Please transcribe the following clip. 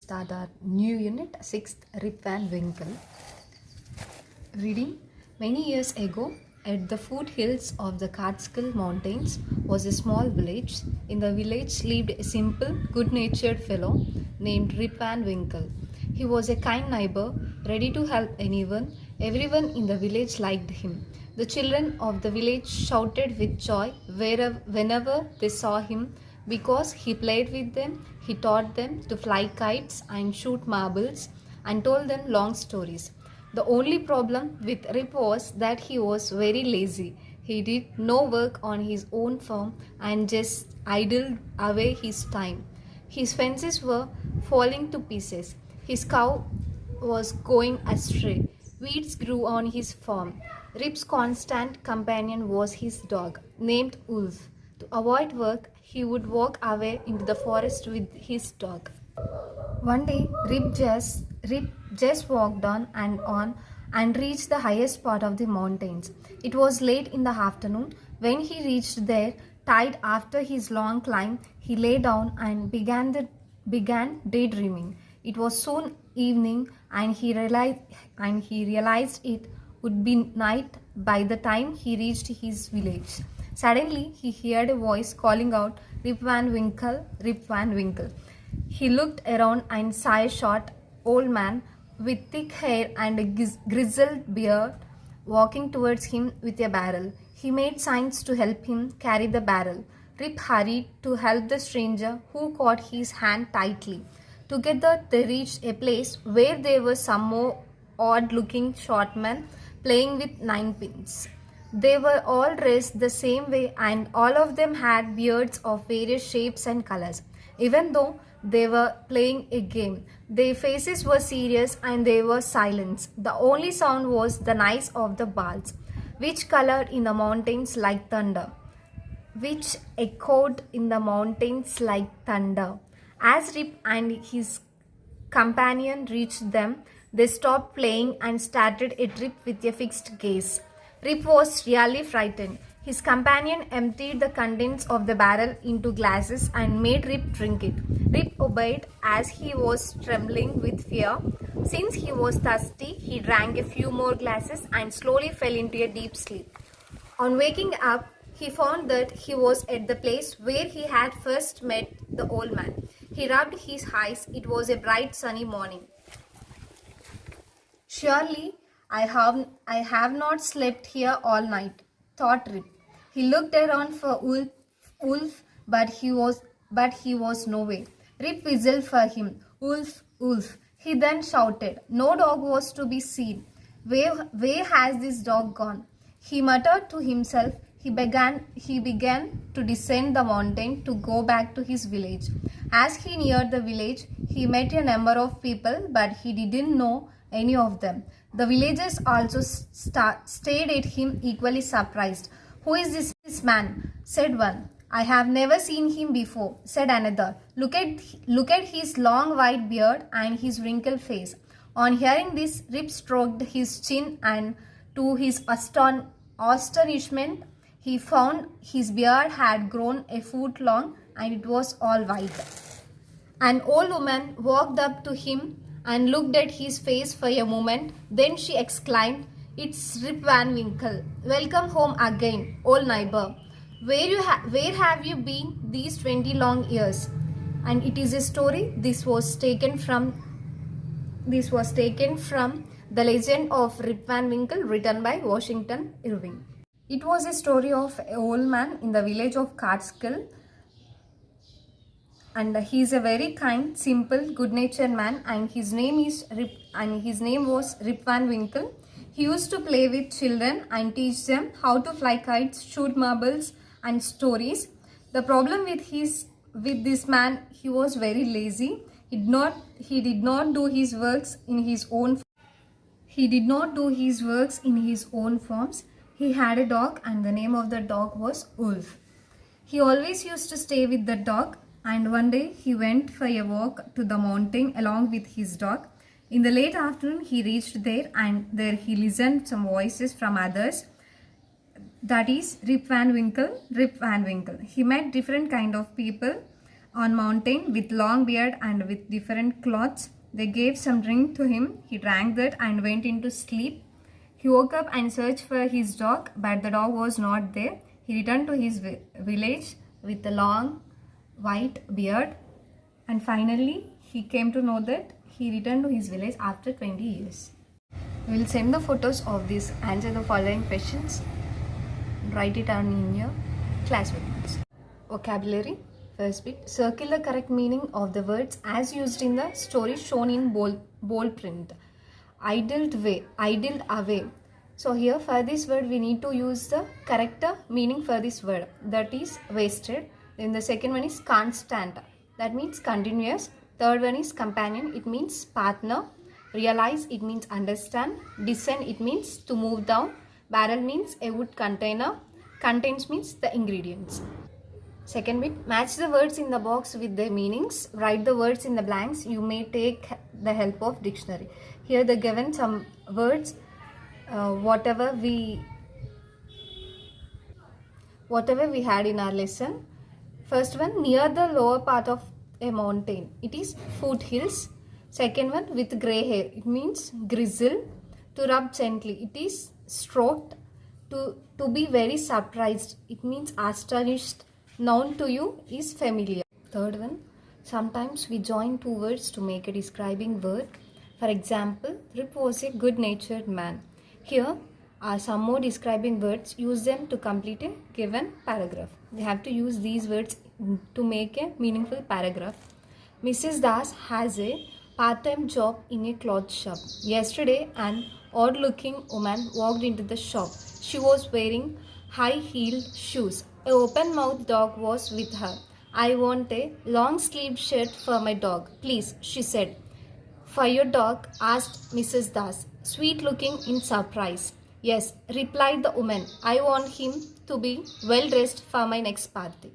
start our new unit, 6th, Rip Van Winkle. Reading. Many years ago, at the foothills of the Catskill Mountains was a small village. In the village lived a simple, good-natured fellow named Rip Van Winkle. He was a kind neighbor, ready to help anyone. Everyone in the village liked him. The children of the village shouted with joy whenever they saw him because he played with them. He taught them to fly kites and shoot marbles and told them long stories. The only problem with Rip was that he was very lazy. He did no work on his own farm and just idled away his time. His fences were falling to pieces. His cow was going astray. Weeds grew on his farm. Rip's constant companion was his dog, named Wolf. To avoid work, he would walk away into the forest with his dog. One day, Rip just walked on and reached the highest part of the mountains. It was late in the afternoon. When he reached there, tired after his long climb, he lay down and began daydreaming. It was soon evening, and he realized it would be night by the time he reached his village. Suddenly, he heard a voice calling out, "Rip Van Winkle, Rip Van Winkle." He looked around and saw a short old man with thick hair and a grizzled beard walking towards him with a barrel. He made signs to help him carry the barrel. Rip hurried to help the stranger, who caught his hand tightly. Together they reached a place where there were some more odd-looking short men playing with ninepins. They were all dressed the same way, and all of them had beards of various shapes and colors. Even though they were playing a game, their faces were serious and they were silent. The only sound was the noise of the balls, which colored in the mountains like thunder, which echoed in the mountains like thunder. As Rip and his companion reached them, they stopped playing and started at Rip with a fixed gaze. Rip was really frightened. His companion emptied the contents of the barrel into glasses and made Rip drink it. Rip obeyed as he was trembling with fear. Since he was thirsty, he drank a few more glasses and slowly fell into a deep sleep. On waking up, he found that he was at the place where he had first met the old man. He rubbed his eyes. It was a bright sunny morning. "Surely I have not slept here all night," thought Rip. He looked around for Wolf, but he was nowhere. Rip whistled for him. "Wolf, Wolf," he then shouted. No dog was to be seen. Where has this dog gone?" he muttered to himself. He began to descend the mountain to go back to his village. As he neared the village, he met a number of people, but he didn't know any of them. The villagers also stared at him, equally surprised. "Who is this man?" said one. "I have never seen him before," said another. Look at his long white beard and his wrinkled face." On hearing this, Rip stroked his chin, and to his astonishment, he found his beard had grown a foot long and it was all white. An old woman walked up to him and looked at his face for a moment. Then she exclaimed, "It's Rip Van Winkle. Welcome home again, old neighbor. Where have you been these 20 long years?" And it is a story. This was taken from The Legend of Rip Van Winkle, written by Washington Irving. It was a story of an old man in the village of Catskill, and he is a very kind, simple, good-natured man, and his name was Rip Van Winkle. He used to play with children and teach them how to fly kites, shoot marbles, and stories. The problem with this man, he was very lazy. He did not do his works in his own farms. He had a dog, and the name of the dog was Wolf. He always used to stay with the dog, and one day he went for a walk to the mountain along with his dog. In the late afternoon, he reached there, and there he listened some voices from others. That is Rip Van Winkle, Rip Van Winkle. He met different kind of people. on mountain with long beard and with different clothes. They gave some drink to him. He drank that and went into sleep. He woke up and searched for his dog, but the dog was not there. He returned to his village with a long white beard, and finally he came to know that he returned to his village after 20 years. We will send the photos of this. Answer the following questions. Write it down in your class notes. Vocabulary. First bit. Circle the correct meaning of the words as used in the story shown in bold print. Idled away. So here for this word we need to use the correct meaning for this word, that is wasted. Then the second one is constant, that means continuous. Third one is companion, it means partner. Realize, it means understand. Descend, it means to move down. Barrel means a wood container. Contains means the ingredients. Second bit, match the words in the box with their meanings. Write the words in the blanks. You may take the help of dictionary. Here they given some words, whatever we had in our lesson. First one, near the lower part of a mountain, it is foothills. Second one, with grey hair, it means grizzle. To rub gently, it is stroked. To be very surprised, it means astonished. Known to you is familiar. Third one, sometimes we join two words to make a describing word. For example, Rip was a good-natured man. Here are some more describing words. Use them to complete a given paragraph. We have to use these words to make a meaningful paragraph. Mrs. Das has a part-time job in a cloth shop. Yesterday, an odd-looking woman walked into the shop. She was wearing high-heeled shoes. An open-mouthed dog was with her. I want a long-sleeved shirt for my dog, please, she said. For your dog? Asked Mrs. Das, sweet-looking in surprise. Yes, replied the woman. I want him to be well-dressed for my next party.